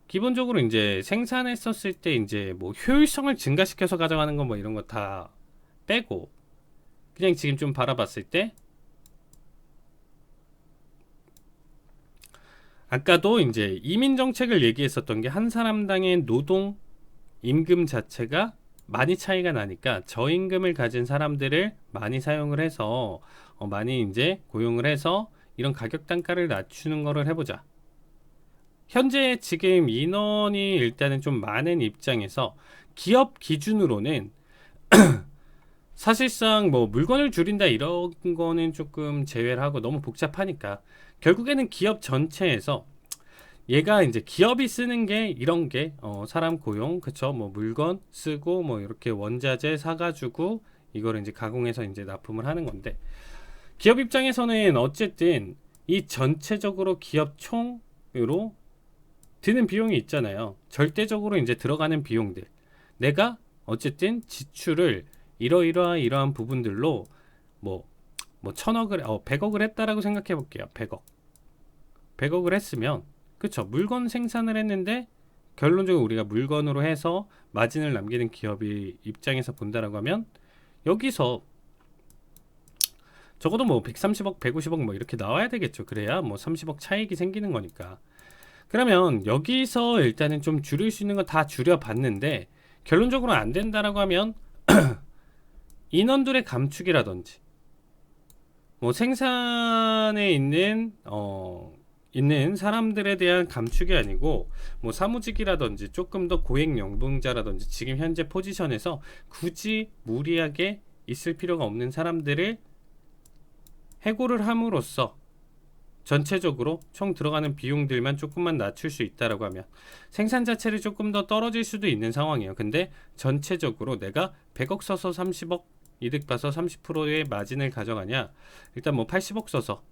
기본적으로 이제 생산했었을 때 이제 뭐 효율성을 증가시켜서 가져가는 거 뭐 이런 거 다 빼고, 그냥 지금 좀 바라봤을 때 아까도 이제 이민 정책을 얘기했었던 게, 한 사람당의 노동 임금 자체가 많이 차이가 나니까 저임금을 가진 사람들을 많이 사용을 해서 많이 이제 고용을 해서 이런 가격 단가를 낮추는 거를 해보자. 현재 지금 인원이 일단은 좀 많은 입장에서 기업 기준으로는 사실상 뭐 물건을 줄인다 이런 거는 조금 제외를 하고 너무 복잡하니까, 결국에는 기업 전체에서 얘가 이제 기업이 쓰는 게 이런 게 사람 고용, 그쵸, 뭐 물건 쓰고 뭐 이렇게 원자재 사가지고 이거를 이제 가공해서 이제 납품을 하는 건데, 기업 입장에서는 어쨌든 이 전체적으로 기업 총으로 드는 비용이 있잖아요. 절대적으로 이제 들어가는 비용들, 내가 어쨌든 지출을 이러한 부분들로 뭐 100억을 했다라고 생각해 볼게요. 100억을 했으면, 그쵸, 물건 생산을 했는데 결론적으로 우리가 물건으로 해서 마진을 남기는 기업이 입장에서 본다라고 하면, 여기서 적어도 뭐 130억 150억 뭐 이렇게 나와야 되겠죠. 그래야 뭐 30억 차익이 생기는 거니까. 그러면 여기서 일단은 좀 줄일 수 있는 거 다 줄여봤는데 결론적으로 안 된다라고 하면 인원들의 감축이라든지 뭐 생산에 있는 사람들에 대한 감축이 아니고, 뭐 사무직이라든지 조금 더 고액 연봉자라든지 지금 현재 포지션에서 굳이 무리하게 있을 필요가 없는 사람들을 해고를 함으로써 전체적으로 총 들어가는 비용들만 조금만 낮출 수 있다라고 하면 생산 자체를 조금 더 떨어질 수도 있는 상황이에요. 근데 전체적으로 내가 100억 써서 30억 이득 봐서 30%의 마진을 가져가냐, 일단 뭐 80억 써서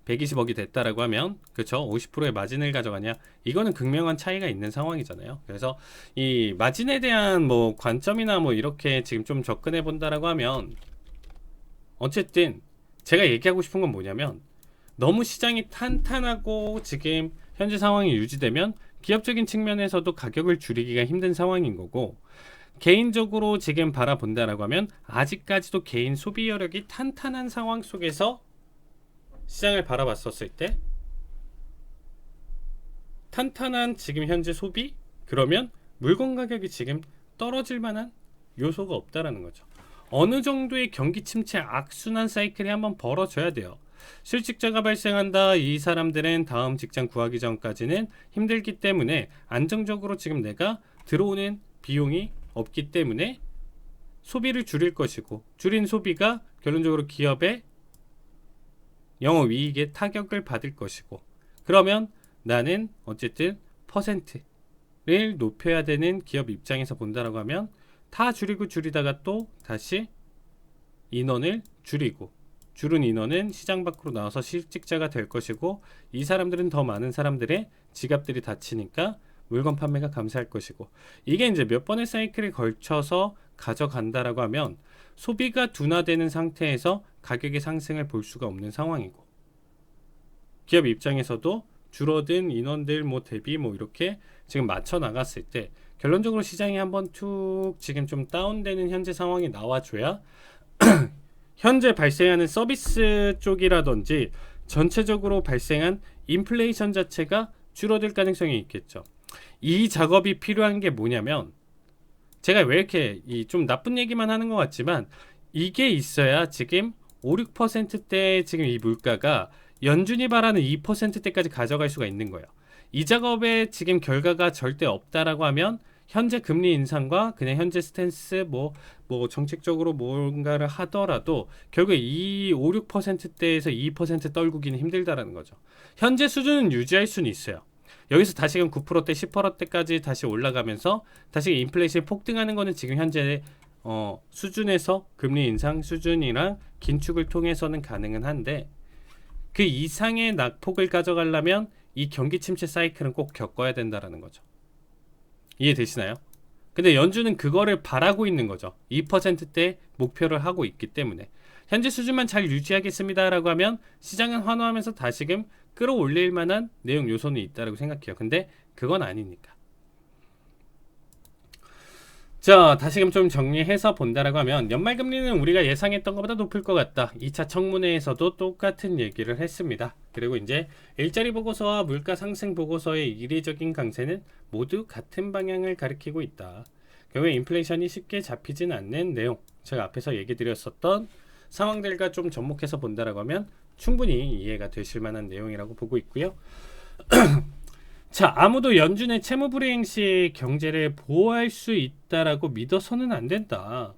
120억이 됐다라고 하면, 그쵸, 50%의 마진을 가져가냐, 이거는 극명한 차이가 있는 상황이잖아요. 그래서 이 마진에 대한 뭐 관점이나 뭐 이렇게 지금 좀 접근해 본다라고 하면, 어쨌든 제가 얘기하고 싶은 건 뭐냐면, 너무 시장이 탄탄하고 지금 현재 상황이 유지되면 기업적인 측면에서도 가격을 줄이기가 힘든 상황인 거고, 개인적으로 지금 바라본다라고 하면 아직까지도 개인 소비 여력이 탄탄한 상황 속에서 시장을 바라봤었을 때, 탄탄한 지금 현재 소비, 그러면 물건 가격이 지금 떨어질 만한 요소가 없다라는 거죠. 어느 정도의 경기 침체 악순환 사이클이 한번 벌어져야 돼요. 실직자가 발생한다, 이 사람들은 다음 직장 구하기 전까지는 힘들기 때문에 안정적으로 지금 내가 들어오는 비용이 없기 때문에 소비를 줄일 것이고, 줄인 소비가 결론적으로 기업의 영업이익에 타격을 받을 것이고, 그러면 나는 어쨌든 퍼센트를 높여야 되는 기업 입장에서 본다라고 하면, 다 줄이고 줄이다가 또 다시 인원을 줄이고, 줄은 인원은 시장 밖으로 나와서 실직자가 될 것이고, 이 사람들은 더 많은 사람들의 지갑들이 닫히니까 물건 판매가 감소할 것이고, 이게 이제 몇 번의 사이클에 걸쳐서 가져간다라고 하면 소비가 둔화되는 상태에서 가격의 상승을 볼 수가 없는 상황이고, 기업 입장에서도 줄어든 인원들 뭐 대비 뭐 이렇게 지금 맞춰 나갔을 때 결론적으로 시장이 한번 툭 지금 좀 다운되는 현재 상황이 나와줘야 현재 발생하는 서비스 쪽이라든지 전체적으로 발생한 인플레이션 자체가 줄어들 가능성이 있겠죠. 이 작업이 필요한 게 뭐냐면, 제가 왜 이렇게 좀 나쁜 얘기만 하는 것 같지만 이게 있어야 지금 5, 6%대 지금 이 물가가 연준이 바라는 2%대까지 가져갈 수가 있는 거예요. 이 작업에 지금 결과가 절대 없다라고 하면 현재 금리 인상과 그냥 현재 스탠스 뭐 정책적으로 뭔가를 하더라도 결국에 이 5, 6%대에서 2% 떨구기는 힘들다라는 거죠. 현재 수준은 유지할 수는 있어요. 여기서 다시금 9%대, 10%대까지 다시 올라가면서 다시 인플레이션이 폭등하는 거는 지금 현재 수준에서 금리 인상 수준이랑 긴축을 통해서는 가능은 한데 그 이상의 낙폭을 가져가려면 이 경기 침체 사이클은 꼭 겪어야 된다라는 거죠. 이해되시나요? 근데 연준은 그거를 바라고 있는 거죠. 2%대 목표를 하고 있기 때문에 현재 수준만 잘 유지하겠습니다라고 하면 시장은 환호하면서 다시금 끌어올릴 만한 내용 요소는 있다라고 생각해요. 근데 그건 아니니까. 자, 다시금 좀 정리해서 본다라고 하면 연말금리는 우리가 예상했던 것보다 높을 것 같다. 2차 청문회에서도 똑같은 얘기를 했습니다. 그리고 이제 일자리 보고서와 물가 상승 보고서의 이례적인 강세는 모두 같은 방향을 가리키고 있다. 결국에 인플레이션이 쉽게 잡히진 않는 내용, 제가 앞에서 얘기 드렸었던 상황들과 좀 접목해서 본다라고 하면 충분히 이해가 되실 만한 내용이라고 보고 있고요. 자, 아무도 연준의 채무 불이행 시 경제를 보호할 수 있다라고 믿어서는 안 된다.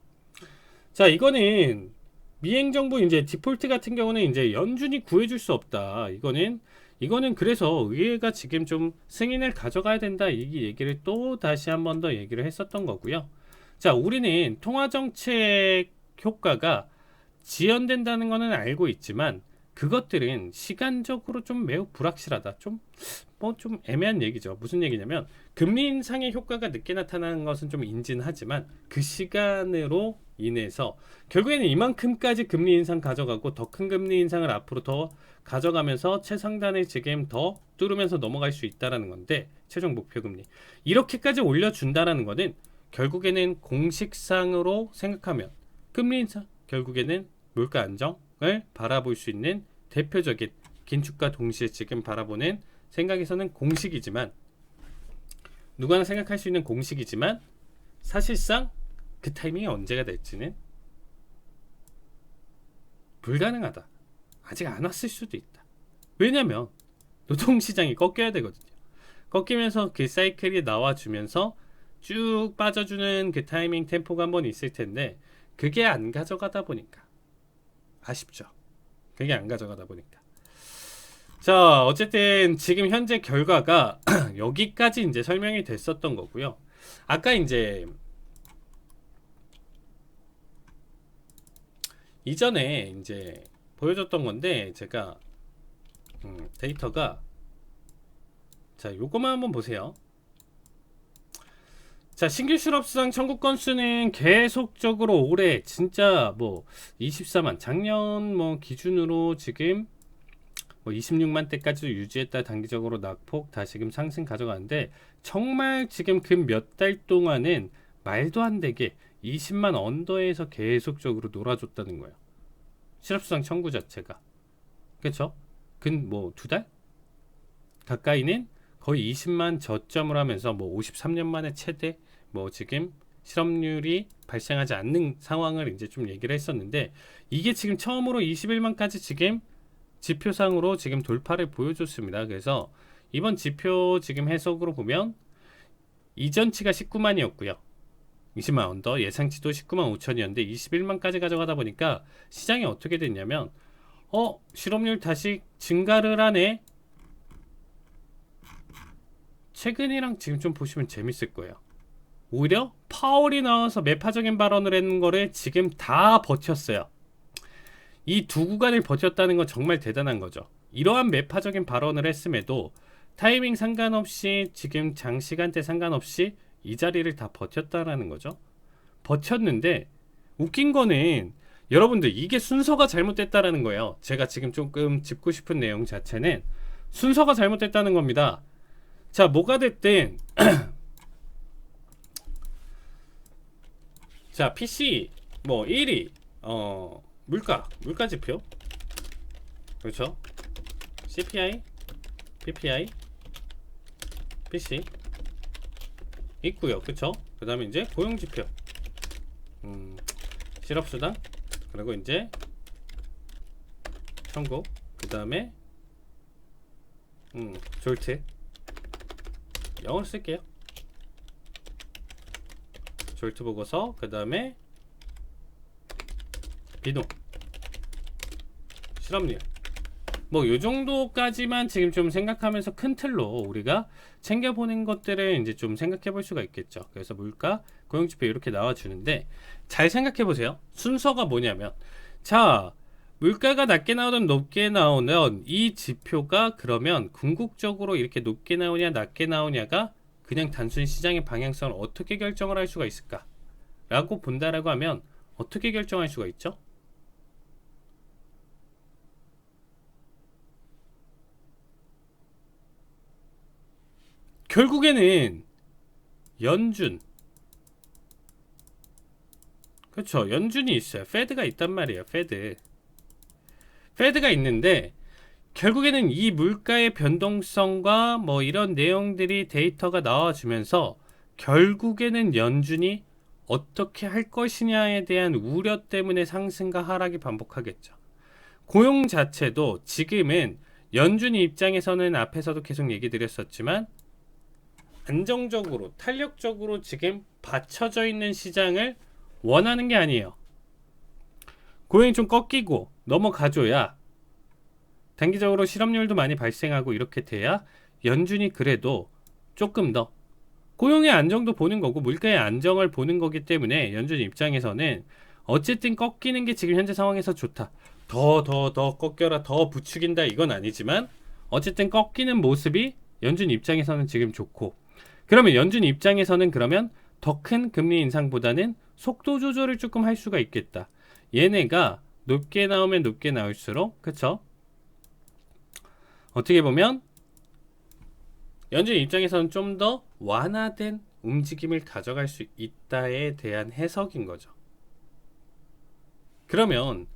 자, 이거는 미행정부 이제 디폴트 같은 경우는 이제 연준이 구해줄 수 없다. 이거는 그래서 의회가 지금 좀 승인을 가져가야 된다. 이 얘기를 또 다시 한 번 더 얘기를 했었던 거고요. 자, 우리는 통화정책 효과가 지연된다는 거는 알고 있지만 그것들은 시간적으로 좀 매우 불확실하다. 좀 애매한 얘기죠. 무슨 얘기냐면 금리 인상의 효과가 늦게 나타나는 것은 좀 인지하지만 그 시간으로 인해서 결국에는 이만큼까지 금리 인상 가져가고 더 큰 금리 인상을 앞으로 더 가져가면서 최상단을 지금 더 뚫으면서 넘어갈 수 있다라는 건데 최종 목표 금리 이렇게까지 올려준다라는 거는 결국에는 공식상으로 생각하면 금리 인상 결국에는 물가 안정을 바라볼 수 있는 대표적인 긴축과 동시에 지금 바라보는 생각에서는 공식이지만 누구나 생각할 수 있는 공식이지만 사실상 그 타이밍이 언제가 될지는 불가능하다. 아직 안 왔을 수도 있다. 왜냐면 노동시장이 꺾여야 되거든요. 꺾이면서 그 사이클이 나와주면서 쭉 빠져주는 그 타이밍 템포가 한번 있을 텐데 그게 안 가져가다 보니까 아쉽죠. 그게 안 가져가다 보니까. 자, 어쨌든 지금 현재 결과가 여기까지 이제 설명이 됐었던 거고요. 아까 이제 이전에 이제 보여줬던 건데 제가 데이터가 자, 요거만 한번 보세요. 자, 신규 실업수당 청구 건수는 계속적으로 올해 진짜 24만 작년 기준으로 지금 26만 대까지도 유지했다. 단기적으로 낙폭 다시금 상승 가져가는데 정말 지금 그 몇 달 동안은 말도 안 되게 20만 언더에서 계속적으로 놀아줬다는 거예요. 실업수당 청구 자체가. 그렇죠? 근 2달 가까이는 거의 20만 저점을 하면서 53년 만에 최대 지금 실업률이 발생하지 않는 상황을 이제 좀 얘기를 했었는데 이게 지금 처음으로 21만까지 지금 지표상으로 지금 돌파를 보여줬습니다. 그래서 이번 지표 지금 해석으로 보면 이전치가 19만이었고요. 20만 언더 예상치도 19만 5천이었는데 21만까지 가져가다 보니까 시장이 어떻게 됐냐면 실업률 다시 증가를 하네. 최근이랑 지금 좀 보시면 재밌을 거예요. 오히려 파월이 나와서 매파적인 발언을 했는 거를 지금 다 버텼어요. 이 두 구간을 버텼다는 건 정말 대단한 거죠. 이러한 매파적인 발언을 했음에도 타이밍 상관없이 지금 장시간대 상관없이 이 자리를 다 버텼다라는 거죠. 버텼는데 웃긴 거는 여러분들 이게 순서가 잘못됐다라는 거예요. 제가 지금 조금 짚고 싶은 내용 자체는 순서가 잘못됐다는 겁니다. 자, 뭐가 됐든 자, PC 1위 물가 지표 그렇죠? CPI, PPI, PC 있고요. 그렇죠? 그 다음에 이제 고용 지표 실업수당, 그리고 이제 천국, 그 다음에 졸트. 영어로 쓸게요. 졸트 보고서 그 다음에 비동, 실업률. 뭐 요 정도까지만 지금 좀 생각하면서 큰 틀로 우리가 챙겨보는 것들을 이제 좀 생각해 볼 수가 있겠죠. 그래서 물가, 고용지표 이렇게 나와주는데 잘 생각해 보세요. 순서가 뭐냐면, 자, 물가가 낮게 나오든 높게 나오는 이 지표가 그러면 궁극적으로 이렇게 높게 나오냐 낮게 나오냐가 그냥 단순히 시장의 방향성을 어떻게 결정을 할 수가 있을까? 라고 본다라고 하면 어떻게 결정할 수가 있죠? 결국에는 연준, 그렇죠. 연준이 있어요. 페드가 있단 말이에요. 페드가 있는데 결국에는 이 물가의 변동성과 뭐 이런 내용들이 데이터가 나와주면서 결국에는 연준이 어떻게 할 것이냐에 대한 우려 때문에 상승과 하락이 반복하겠죠. 고용 자체도 지금은 연준이 입장에서는 앞에서도 계속 얘기 드렸었지만 안정적으로 탄력적으로 지금 받쳐져 있는 시장을 원하는 게 아니에요. 고용이 좀 꺾이고 넘어가줘야 단기적으로 실업률도 많이 발생하고 이렇게 돼야 연준이 그래도 조금 더 고용의 안정도 보는 거고 물가의 안정을 보는 거기 때문에 연준 입장에서는 어쨌든 꺾이는 게 지금 현재 상황에서 좋다. 더 꺾여라, 더 부추긴다 이건 아니지만 어쨌든 꺾이는 모습이 연준 입장에서는 지금 좋고, 그러면 연준 입장에서는 그러면 더 큰 금리 인상보다는 속도 조절을 조금 할 수가 있겠다. 얘네가 높게 나오면 높게 나올수록, 그쵸? 어떻게 보면 연준 입장에서는 좀 더 완화된 움직임을 가져갈 수 있다에 대한 해석인 거죠. 그러면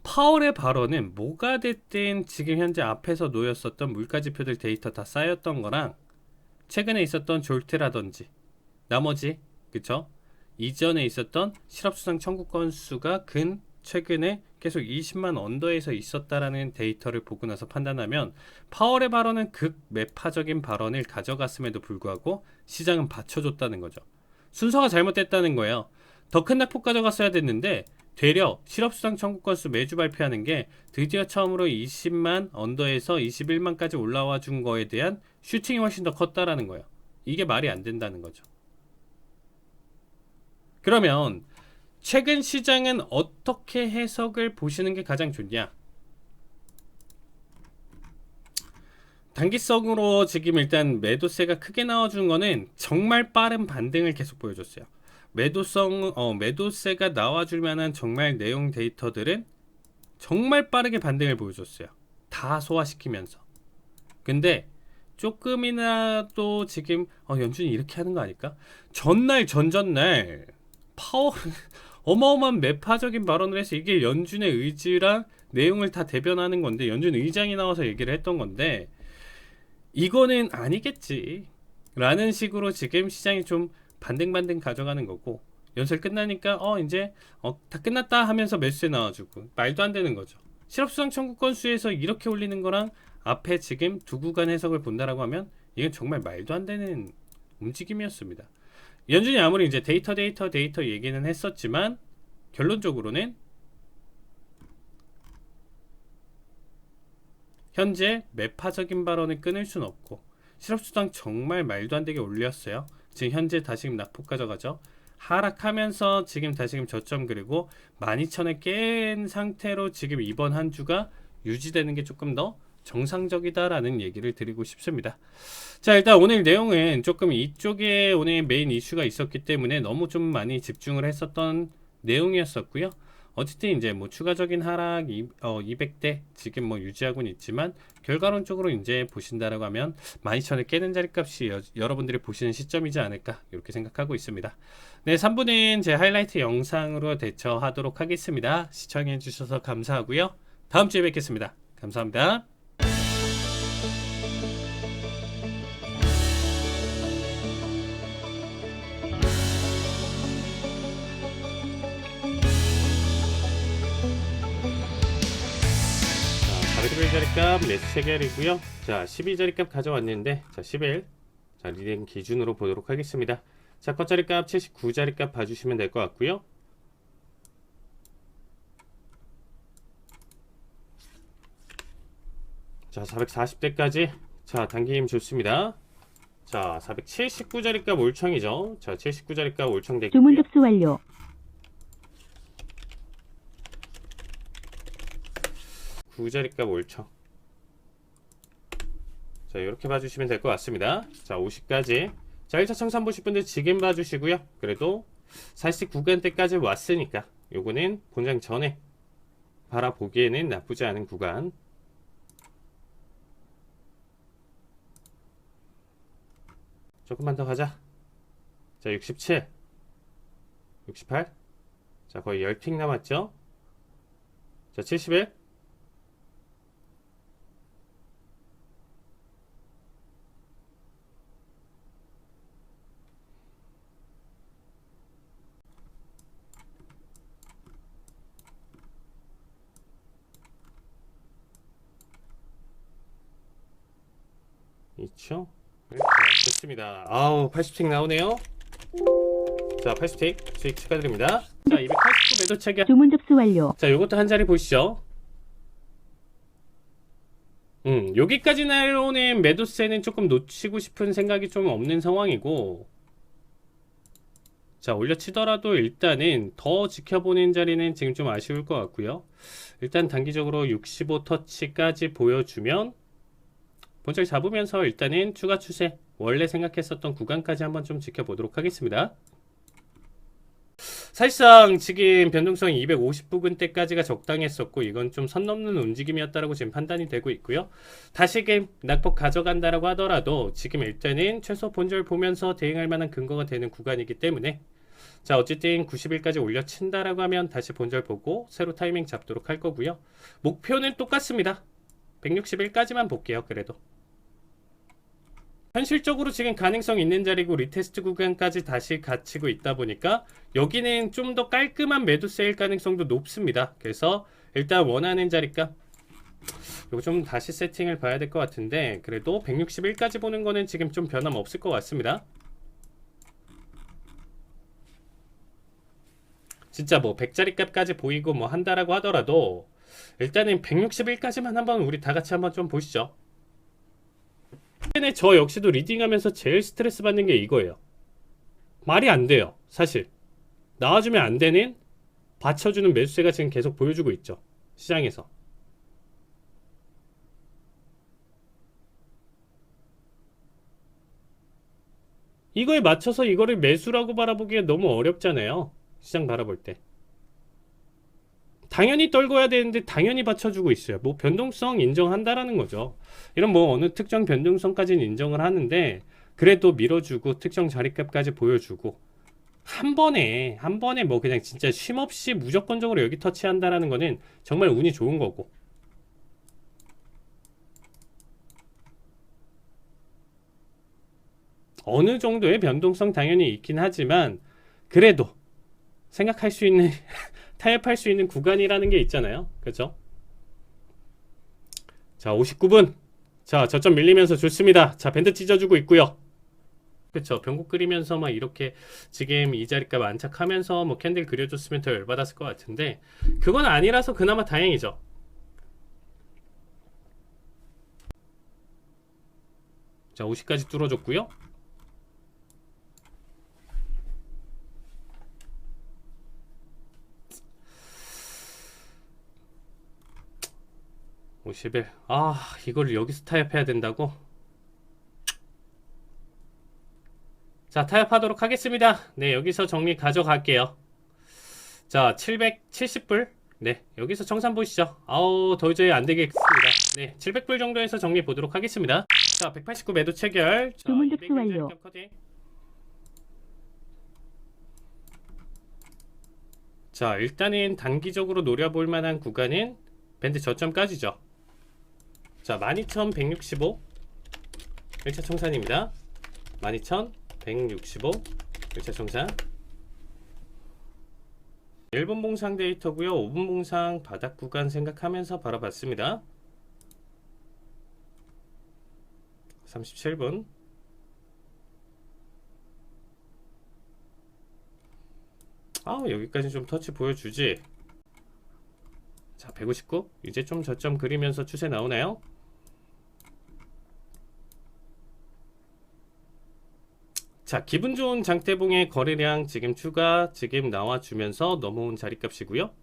파월의 발언은 뭐가 됐든 지금 현재 앞에서 놓였었던 물가지표들 데이터 다 쌓였던 거랑 최근에 있었던 졸트라든지 나머지, 그쵸? 이전에 있었던 실업수당 청구 건수가 최근에 계속 20만 언더에서 있었다라는 데이터를 보고 나서 판단하면 파월의 발언은 극매파적인 발언을 가져갔음에도 불구하고 시장은 받쳐줬다는 거죠. 순서가 잘못됐다는 거예요. 더 큰 낙폭 가져갔어야 됐는데 되려 실업수당 청구 건수 매주 발표하는 게 드디어 처음으로 20만 언더에서 21만까지 올라와 준 거에 대한 슈팅이 훨씬 더 컸다라는 거예요. 이게 말이 안 된다는 거죠. 그러면 최근 시장은 어떻게 해석을 보시는 게 가장 좋냐? 단기성으로 지금 일단 매도세가 크게 나와준 거는 정말 빠른 반등을 계속 보여줬어요. 매도세가 나와줄 만한 정말 내용 데이터들은 정말 빠르게 반등을 보여줬어요. 다 소화시키면서. 근데 조금이나도 지금 연준이 이렇게 하는 거 아닐까? 전날 전전날 파월 어마어마한 매파적인 발언을 해서 이게 연준의 의지랑 내용을 다 대변하는 건데, 연준 의장이 나와서 얘기를 했던 건데 이거는 아니겠지 라는 식으로 지금 시장이 좀 반등반등 가져가는 거고, 연설 끝나니까 이제 다 끝났다 하면서 매수세 나와주고 말도 안 되는 거죠. 실업수당 청구 건수에서 이렇게 올리는 거랑 앞에 지금 두 구간 해석을 본다라고 하면 이건 정말 말도 안 되는 움직임이었습니다. 연준이 아무리 이제 데이터 얘기는 했었지만 결론적으로는 현재 매파적인 발언을 끊을 수는 없고, 실업수당 정말 말도 안 되게 올렸어요. 지금 현재 다시금 낙폭 가져가죠. 하락하면서 지금 다시금 저점 그리고 12,000을 깬 상태로 지금 이번 한 주가 유지되는 게 조금 더 정상적이다라는 얘기를 드리고 싶습니다. 자, 일단 오늘 내용은 조금 이쪽에 오늘 메인 이슈가 있었기 때문에 너무 좀 많이 집중을 했었던 내용이었었고요. 어쨌든 이제 뭐 추가적인 하락 200대 지금 뭐 유지하고는 있지만 결과론적으로 이제 보신다라고 하면 12,000을 깨는 자리값이 여러분들이 보시는 시점이지 않을까 이렇게 생각하고 있습니다. 네, 3부는 제 하이라이트 영상으로 대처하도록 하겠습니다. 시청해 주셔서 감사하고요. 다음 주에 뵙겠습니다. 감사합니다. 11자리 값 매수 체결이고요. 자, 12자리 값 가져왔는데, 자, 11. 자, 리딩 기준으로 보도록 하겠습니다. 자, 컷자리 값 79자리 값 봐주시면 될 것 같고요. 자, 440대까지. 자, 당김 좋습니다. 자, 479자리 값 올청이죠. 자, 79자리 값 올청 되고요. 주문 접수 완료. 9자리 값 올청. 자, 이렇게 봐주시면 될 것 같습니다. 자, 50까지. 자, 1차 청산 보실 분들 지금 봐주시고요. 그래도 40 구간대까지 왔으니까 요거는 본장 전에 바라보기에는 나쁘지 않은 구간. 조금만 더 가자. 자, 67, 68. 자, 거의 10틱 남았죠. 자, 71. 있죠? 좋습니다. 아우, 80틱 나오네요. 자, 80틱 수익 축하드립니다. 자, 289 매도 체결. 주문 접수 완료. 자, 요것도 한 자리 보시죠. 여기까지 나오는 매도세는 조금 놓치고 싶은 생각이 좀 없는 상황이고, 자, 올려치더라도 일단은 더 지켜보는 자리는 지금 좀 아쉬울 것 같고요. 일단 단기적으로 65 터치까지 보여주면 본적 잡으면서 일단은 추가 추세, 원래 생각했었던 구간까지 한번 좀 지켜보도록 하겠습니다. 사실상 지금 변동성 250 부근대까지가 적당했었고, 이건 좀 선 넘는 움직임이었다라고 지금 판단이 되고 있고요. 다시금 낙폭 가져간다라고 하더라도 지금 일단은 최소 본절 보면서 대응할 만한 근거가 되는 구간이기 때문에, 자, 어쨌든 90일까지 올려친다라고 하면 다시 본절 보고 새로 타이밍 잡도록 할 거고요. 목표는 똑같습니다. 161까지만 볼게요. 그래도 현실적으로 지금 가능성 있는 자리고 리테스트 구간까지 다시 갇히고 있다 보니까 여기는 좀 더 깔끔한 매도세일 가능성도 높습니다. 그래서 일단 원하는 자리값 이거 좀 다시 세팅을 봐야 될 것 같은데, 그래도 161까지 보는 거는 지금 좀 변함 없을 것 같습니다. 진짜 뭐 100자리 값까지 보이고 뭐 한다라고 하더라도 일단은 161까지만 한번 우리 다 같이 한번 좀 보시죠. 저 역시도 리딩하면서 제일 스트레스 받는 게 이거예요. 말이 안 돼요. 사실 나와주면 안 되는 받쳐주는 매수세가 지금 계속 보여주고 있죠. 시장에서. 이거에 맞춰서 이거를 매수라고 바라보기에 너무 어렵잖아요. 시장 바라볼 때. 당연히 떨궈야 되는데 당연히 받쳐주고 있어요. 뭐 변동성 인정한다라는 거죠. 이런 뭐 어느 특정 변동성까지는 인정을 하는데, 그래도 밀어주고 특정 자리값까지 보여주고 한 번에 뭐 그냥 진짜 쉼없이 무조건적으로 여기 터치한다라는 거는 정말 운이 좋은 거고, 어느 정도의 변동성 당연히 있긴 하지만 그래도 생각할 수 있는 타협할 수 있는 구간이라는 게 있잖아요. 그렇죠? 자, 59분. 자, 저점 밀리면서 좋습니다. 자, 밴드 찢어주고 있고요. 그렇죠? 병국 그리면서 막 이렇게 지금 이 자리값 안착하면서 뭐 캔들 그려줬으면 더 열받았을 것 같은데, 그건 아니라서 그나마 다행이죠. 자, 50까지 뚫어줬고요. (51) 아, 이걸 여기서 타협해야 된다고? 자, 타협하도록 하겠습니다. 네, 여기서 정리 가져갈게요. 자, 770불. 네, 여기서 청산 보시죠. 아우, 도저히 안 되겠습니다. 네, 700불 정도에서 정리 보도록 하겠습니다. 자, 189 매도 체결. 자, 주문 접수 완료. 자, 일단은 단기적으로 노려볼 만한 구간은 밴드 저점까지죠. 자, 12,165 1차 청산입니다. 12,165 1차 청산. 1분 봉상 데이터고요. 5분 봉상 바닥 구간 생각하면서 바라봤습니다. 37분. 여기까지 좀 터치 보여주지. 자, 159. 이제 좀 저점 그리면서 추세 나오나요? 자, 기분 좋은 장대봉의 거래량 지금 추가 지금 나와주면서 넘어온 자리값이고요.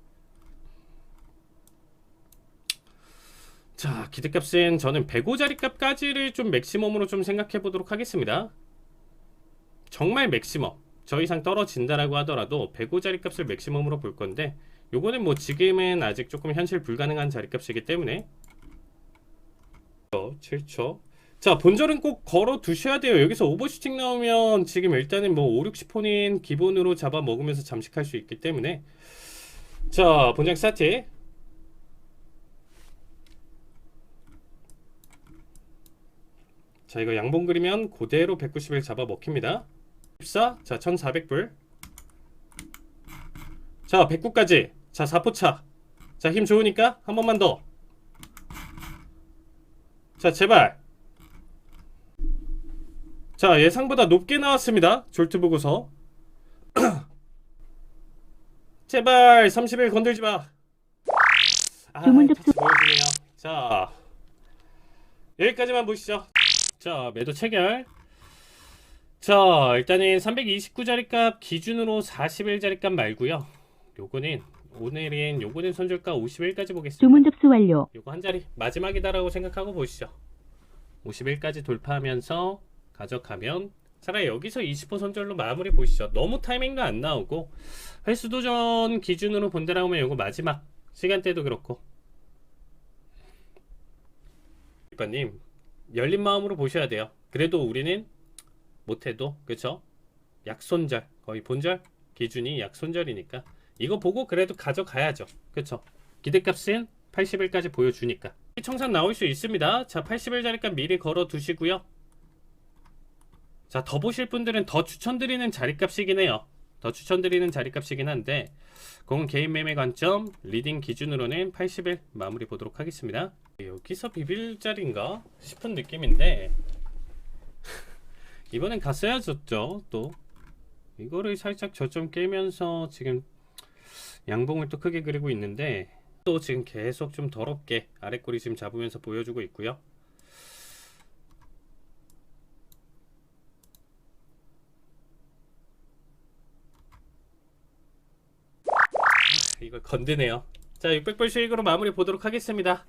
자, 기대값은 저는 105 자리값까지를 좀 맥시멈으로 좀 생각해 보도록 하겠습니다. 정말 맥시멈. 저 이상 떨어진다라고 하더라도 105 자리값을 맥시멈으로 볼 건데, 요거는 뭐 지금은 아직 조금 현실 불가능한 자리값이기 때문에 7초. 자, 본절은 꼭 걸어 두셔야 돼요. 여기서 오버슈팅 나오면 지금 일단은 뭐 5, 60폰인 기본으로 잡아 먹으면서 잠식할 수 있기 때문에. 자, 본장 스타트. 자, 이거 양봉 그리면 그대로 191 잡아 먹힙니다. 14. 자, 1400불. 자, 109까지. 자, 4포차. 자, 힘 좋으니까 한 번만 더. 자, 제발. 자, 예상보다 높게 나왔습니다. 졸트 보고서. 제발 30일 건들지 마. 주문 접수. 터치 보여주네요. 자, 여기까지만 보시죠. 자, 매도 체결. 자, 일단은 329자리값 기준으로 41자리값 말고요. 요거는 오늘은 요거는 손절가 51까지 보겠습니다. 주문 접수 완료. 요거 한 자리 마지막이다라고 생각하고 보시죠. 51까지 돌파하면서 가져가면 차라리 여기서 20% 손절로 마무리 보시죠. 너무 타이밍도 안 나오고 횟수도전 기준으로 본다라고 하면 요거 마지막 시간대도 그렇고. 이빠님 열린 마음으로 보셔야 돼요. 그래도 우리는 못해도 그쵸? 약손절 거의 본절 기준이 약손절이니까 이거 보고 그래도 가져가야죠. 그쵸? 기대값은 80일까지 보여주니까 청산 나올 수 있습니다. 자, 80일 자리값 미리 걸어 두시고요. 자, 더 보실 분들은 더 추천드리는 자리값이긴 해요. 더 추천드리는 자리값이긴 한데 그건 개인 매매 관점 리딩 기준으로는 80일 마무리 보도록 하겠습니다. 여기서 비빌 자리인가 싶은 느낌인데 이번엔 갔어야죠. 또 이거를 살짝 저점 깨면서 지금 양봉을 또 크게 그리고 있는데 또 지금 계속 좀 더럽게 아랫꼬리 지금 잡으면서 보여주고 있고요. 이걸 건드네요. 자, 600불 수익으로 마무리 보도록 하겠습니다.